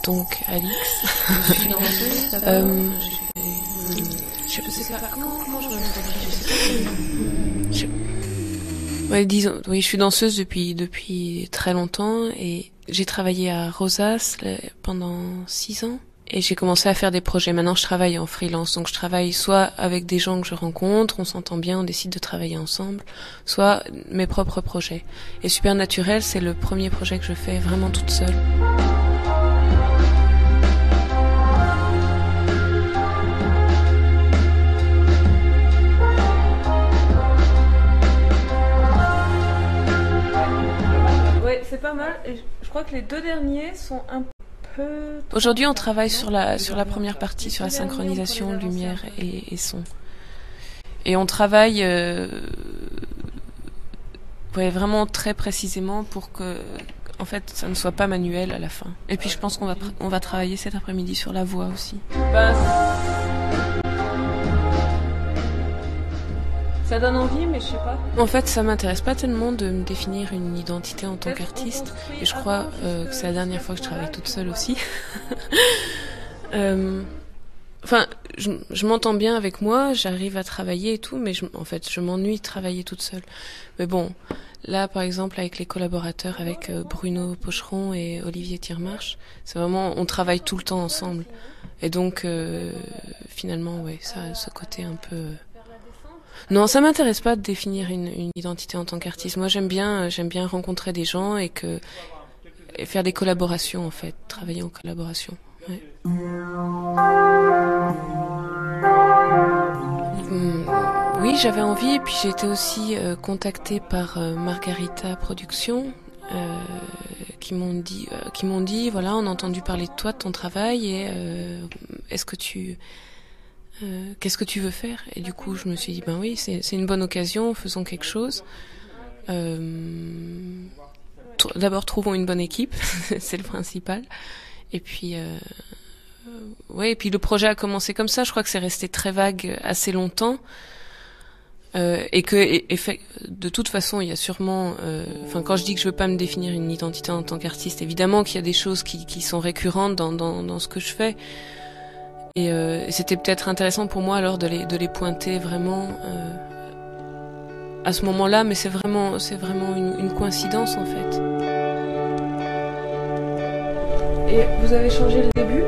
Donc Alix. Je suis danseuse. Je sais pas comment je m'introduis. Ouais, disons, oui, je suis danseuse depuis très longtemps et j'ai travaillé à Rosas pendant 6 ans et j'ai commencé à faire des projets. Maintenant, je travaille en freelance, donc je travaille soit avec des gens que je rencontre, on s'entend bien, on décide de travailler ensemble, soit mes propres projets. Et Supernaturel, c'est le premier projet que je fais vraiment toute seule. C'est pas mal, et je crois que les 2 derniers sont un peu... Aujourd'hui, on travaille sur la première partie, sur la synchronisation, lumière et son. Et on travaille vraiment très précisément pour que, en fait, ça ne soit pas manuel à la fin. Et puis je pense qu'on va travailler cet après-midi sur la voix aussi. Ça donne envie, mais je sais pas. En fait, ça m'intéresse pas tellement de me définir une identité en tant qu'artiste. Et je crois que c'est la dernière fois que je travaille toute seule aussi. Enfin, je m'entends bien avec moi, j'arrive à travailler et tout, mais en fait, je m'ennuie de travailler toute seule. Mais bon, là, par exemple, avec les collaborateurs, avec Bruno Pocheron et Olivier Thiermarche, c'est vraiment, on travaille tout le temps ensemble. Et donc, finalement, ouais, ça a ce côté un peu... Non, ça m'intéresse pas de définir une identité en tant qu'artiste. Moi, j'aime bien rencontrer des gens et faire des collaborations, en fait, travailler en collaboration. Ouais. Oui, j'avais envie, et puis j'ai été aussi contactée par Margarita Productions, qui m'ont dit, voilà, on a entendu parler de toi, de ton travail, et qu'est-ce que tu veux faire? Et du coup, je me suis dit, ben oui, c'est une bonne occasion, faisons quelque chose. D'abord, trouvons une bonne équipe, c'est le principal. Et puis, et puis le projet a commencé comme ça. Je crois que c'est resté très vague assez longtemps. Et de toute façon, il y a sûrement... quand je dis que je veux pas me définir une identité en tant qu'artiste, évidemment qu'il y a des choses qui sont récurrentes dans ce que je fais. Et c'était peut-être intéressant pour moi alors de les pointer vraiment à ce moment-là, mais c'est vraiment une coïncidence en fait. Et vous avez changé le début?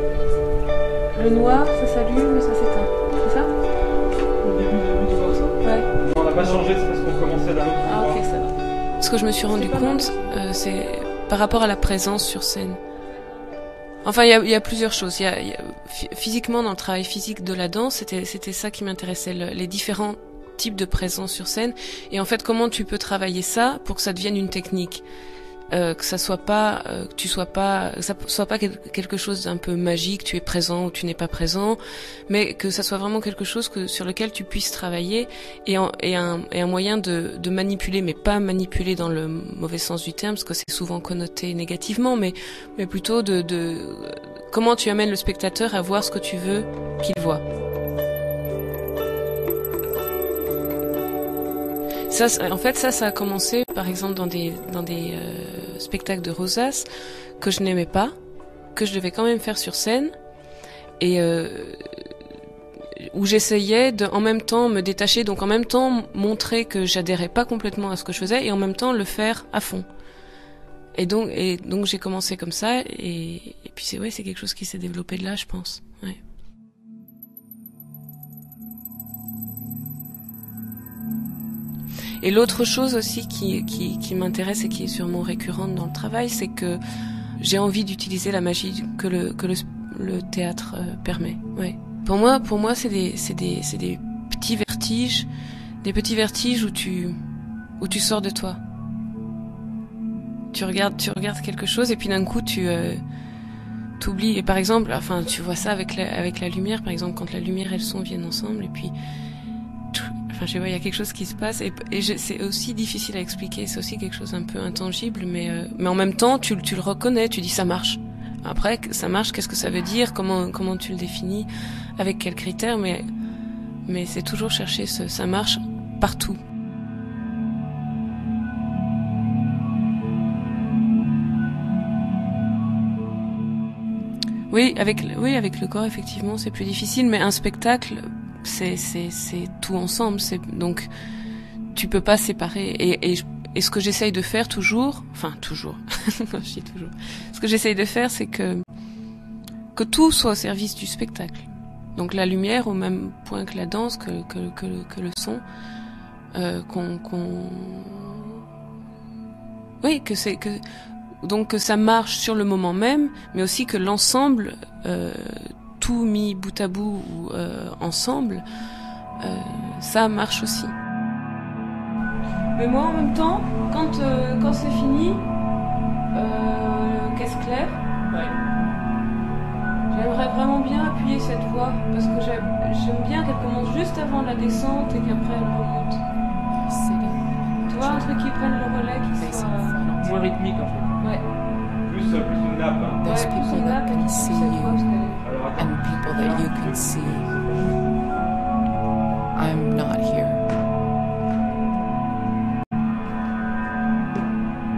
Le noir, ça s'allume et ça s'éteint, c'est ça? Au début, tu vois ça? Ouais. Non, on n'a pas changé, c'est parce qu'on commençait d'un autre endroit. Ah ok, ça va. Ce que je me suis rendu compte, c'est par rapport à la présence sur scène. Enfin, il y a plusieurs choses. Physiquement, dans le travail physique de la danse, c'était ça qui m'intéressait, les différents types de présence sur scène. Et en fait, comment tu peux travailler ça pour que ça devienne une technique, que ça soit pas, que ça soit pas quelque chose d'un peu magique, tu es présent ou tu n'es pas présent, mais que ça soit vraiment quelque chose sur lequel tu puisses travailler et un moyen de manipuler, mais pas manipuler dans le mauvais sens du terme, parce que c'est souvent connoté négativement, mais plutôt de comment tu amènes le spectateur à voir ce que tu veux qu'il voit. Ça, en fait, ça a commencé, par exemple, dans des spectacles de Rosas que je n'aimais pas, que je devais quand même faire sur scène, et où j'essayais de, en même temps, me détacher, donc en même temps montrer que j'adhérais pas complètement à ce que je faisais, et en même temps le faire à fond. Et donc j'ai commencé comme ça, et puis c'est quelque chose qui s'est développé de là, je pense. Ouais. Et l'autre chose aussi qui m'intéresse et qui est sûrement récurrente dans le travail, c'est que j'ai envie d'utiliser la magie que le théâtre permet. Ouais. Pour moi, c'est des petits vertiges, où tu sors de toi. Tu regardes quelque chose et puis d'un coup t'oublies. Et par exemple, enfin, tu vois ça avec la lumière, par exemple, quand la lumière et le son viennent ensemble, et puis enfin, je vois, il y a quelque chose qui se passe, et c'est aussi difficile à expliquer, c'est aussi quelque chose d'un peu intangible, mais en même temps, tu le reconnais, tu dis ça marche. Après, ça marche, qu'est-ce que ça veut dire, comment tu le définis, avec quels critères, mais c'est toujours chercher ça marche partout. Oui, avec le corps, effectivement, c'est plus difficile, mais un spectacle, c'est tout ensemble, donc, tu peux pas séparer, et ce que j'essaye de faire toujours, je dis toujours, ce que j'essaye de faire, c'est que tout soit au service du spectacle. Donc la lumière au même point que la danse, que le son, donc que ça marche sur le moment même, mais aussi que l'ensemble, tout mis bout à bout ou ensemble, ça marche aussi. Mais moi, en même temps, quand c'est fini, caisse claire, Ouais. j'aimerais vraiment bien appuyer cette voix, parce que j'aime bien qu'elle commence juste avant la descente et qu'après elle remonte. Tu vois, un truc qui prenne le relais, qui soit... Moins rythmique en fait. Ouais. Plus une nappe. Hein. There's Ouais, plus people une that nappe, can plus see cette voix, parce you qu'elle Alors attends. and people that you can see. I'm not here.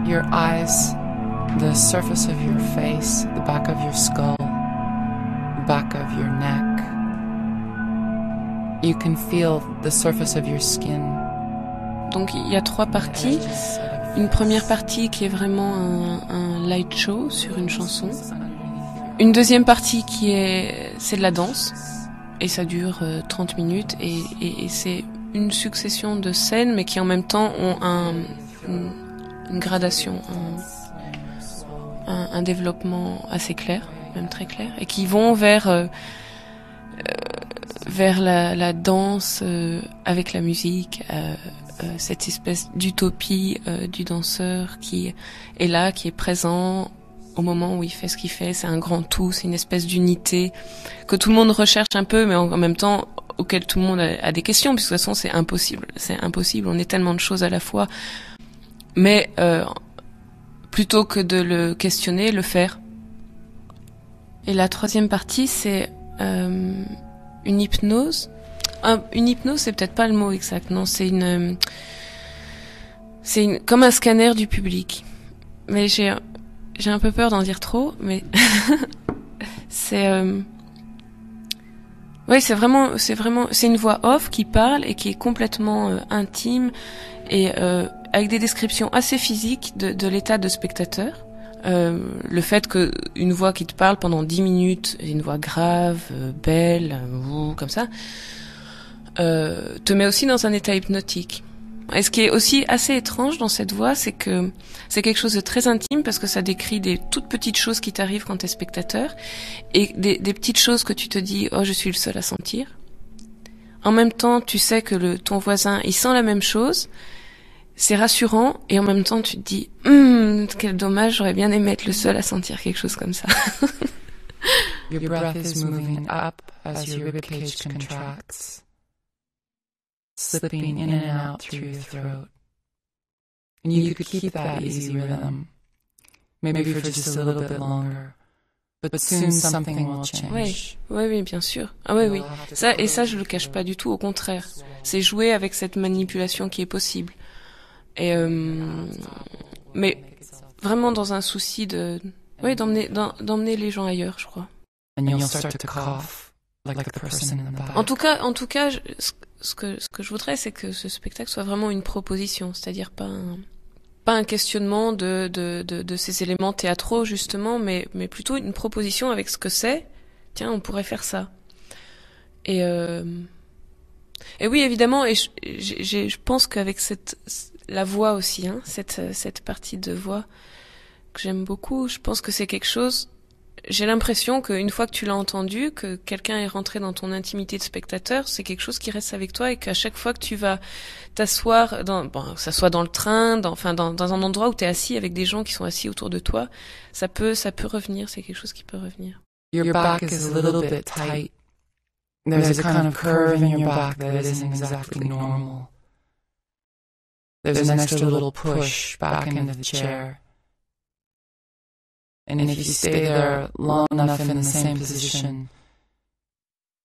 Your eyes, the surface of your face, the back of your skull, the back of your neck. You can feel the surface of your skin. Donc il y a 3 parties. Une première partie qui est vraiment un light show sur une chanson. Une deuxième partie c'est de la danse. Et ça dure 30 minutes. Et c'est une succession de scènes, mais qui en même temps ont une gradation, un développement assez clair, même très clair. Et qui vont vers la danse avec la musique, cette espèce d'utopie du danseur qui est là, qui est présent au moment où il fait ce qu'il fait. C'est un grand tout, c'est une espèce d'unité que tout le monde recherche un peu, mais en même temps auquel tout le monde a des questions, puisque de toute façon c'est impossible, on est tellement de choses à la fois. Mais plutôt que de le questionner, le faire. Et la troisième partie, c'est une hypnose. Une hypnose, c'est peut-être pas le mot exact. Non, c'est comme un scanner du public. Mais j'ai un peu peur d'en dire trop, mais c'est une voix off qui parle et qui est complètement intime et avec des descriptions assez physiques de l'état de spectateur. Le fait que une voix qui te parle pendant 10 minutes, une voix grave, belle, comme ça, te met aussi dans un état hypnotique. Et ce qui est aussi assez étrange dans cette voix, c'est que c'est quelque chose de très intime, parce que ça décrit des toutes petites choses qui t'arrivent quand t'es spectateur, et des petites choses que tu te dis, oh, je suis le seul à sentir. En même temps, tu sais que ton voisin, il sent la même chose. C'est rassurant, et en même temps, tu te dis, quel dommage, j'aurais bien aimé être le seul à sentir quelque chose comme ça. Your breath is moving up as your ribcage contracts, slipping in and out through your throat. And you could keep that easy rhythm, maybe for just a little bit longer, but soon something will change. Oui, bien sûr. Ah oui. Ça, je le cache pas du tout, au contraire. C'est jouer avec cette manipulation qui est possible. Et mais vraiment dans un souci d'emmener les gens ailleurs, je crois. And you'll start to cough like the person in the back. En tout cas, ce que je voudrais, c'est que ce spectacle soit vraiment une proposition, c'est-à-dire pas un questionnement de ces éléments théâtraux justement, mais plutôt une proposition avec ce que c'est. Tiens, on pourrait faire ça. Et oui, évidemment, et je pense qu'avec la voix aussi, hein, cette partie de voix que j'aime beaucoup, je pense que c'est quelque chose. J'ai l'impression qu'une fois que tu l'as entendu, que quelqu'un est rentré dans ton intimité de spectateur, c'est quelque chose qui reste avec toi, et qu'à chaque fois que tu vas t'asseoir que ça soit dans le train, dans un endroit où t'es assis avec des gens qui sont assis autour de toi, ça peut revenir, c'est quelque chose qui peut revenir. Your back is a little bit tight. There's a kind of curve in your back that isn't exactly normal. There's an extra little push back into the chair. And if you stay there long enough in the same position,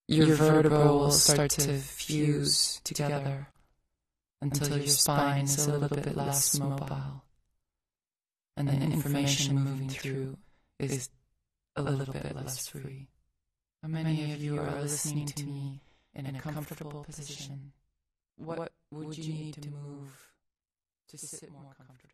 your vertebrae will start to fuse together until your spine is a little bit less mobile. And the information moving through is a little bit less free. How many of you are listening to me in a comfortable position? What would you need to move to sit more comfortably?